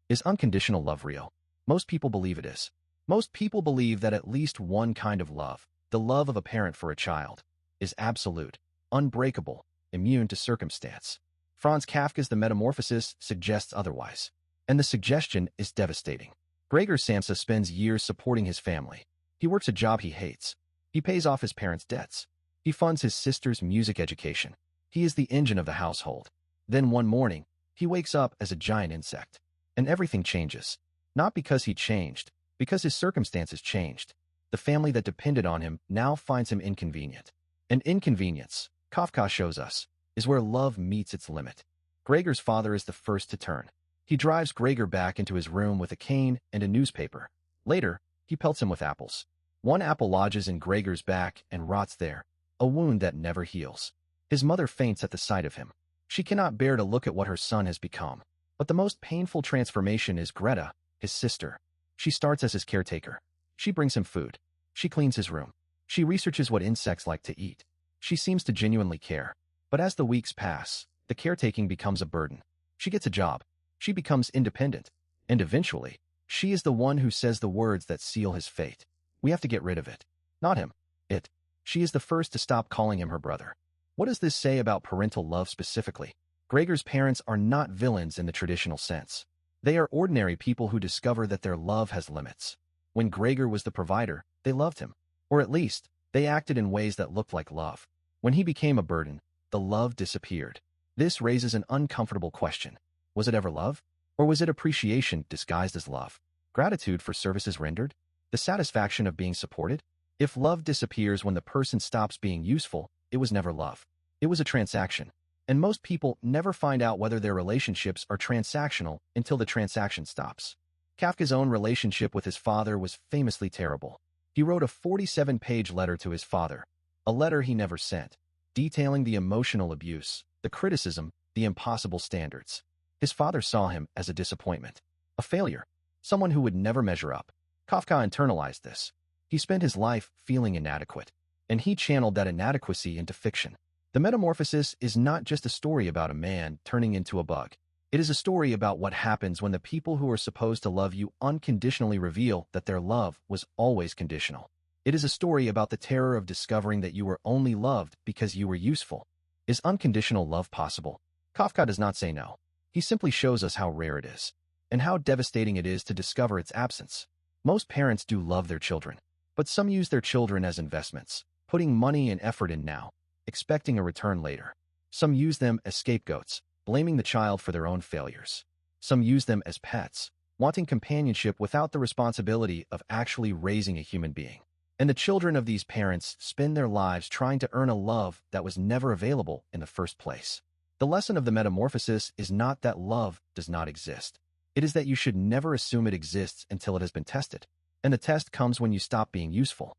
Is unconditional love real? Most people believe it is. Most people believe that at least one kind of love, the love of a parent for a child, is absolute, unbreakable, immune to circumstance. Franz Kafka's The Metamorphosis suggests otherwise. And the suggestion is devastating. Gregor Samsa spends years supporting his family. He works a job he hates. He pays off his parents' debts. He funds his sister's music education. He is the engine of the household. Then one morning, he wakes up as a giant insect. And everything changes. Not because he changed, because his circumstances changed. The family that depended on him now finds him inconvenient. And inconvenience, Kafka shows us, is where love meets its limit. Gregor's father is the first to turn. He drives Gregor back into his room with a cane and a newspaper. Later, he pelts him with apples. One apple lodges in Gregor's back and rots there, a wound that never heals. His mother faints at the sight of him. She cannot bear to look at what her son has become. But the most painful transformation is Grete, his sister. She starts as his caretaker. She brings him food. She cleans his room. She researches what insects like to eat. She seems to genuinely care. But as the weeks pass, the caretaking becomes a burden. She gets a job. She becomes independent. And eventually, she is the one who says the words that seal his fate. We have to get rid of it. Not him. It. She is the first to stop calling him her brother. What does this say about parental love specifically? Gregor's parents are not villains in the traditional sense. They are ordinary people who discover that their love has limits. When Gregor was the provider, they loved him. Or at least, they acted in ways that looked like love. When he became a burden, the love disappeared. This raises an uncomfortable question. Was it ever love? Or was it appreciation disguised as love? Gratitude for services rendered? The satisfaction of being supported? If love disappears when the person stops being useful, it was never love. It was a transaction. And most people never find out whether their relationships are transactional until the transaction stops. Kafka's own relationship with his father was famously terrible. He wrote a 47-page letter to his father, a letter he never sent, detailing the emotional abuse, the criticism, the impossible standards. His father saw him as a disappointment, a failure, someone who would never measure up. Kafka internalized this. He spent his life feeling inadequate, and he channeled that inadequacy into fiction. The Metamorphosis is not just a story about a man turning into a bug. It is a story about what happens when the people who are supposed to love you unconditionally reveal that their love was always conditional. It is a story about the terror of discovering that you were only loved because you were useful. Is unconditional love possible? Kafka does not say no. He simply shows us how rare it is, and how devastating it is to discover its absence. Most parents do love their children, but some use their children as investments, putting money and effort in now, expecting a return later. Some use them as scapegoats, blaming the child for their own failures. Some use them as pets, wanting companionship without the responsibility of actually raising a human being. And the children of these parents spend their lives trying to earn a love that was never available in the first place. The lesson of the Metamorphosis is not that love does not exist. It is that you should never assume it exists until it has been tested. And the test comes when you stop being useful.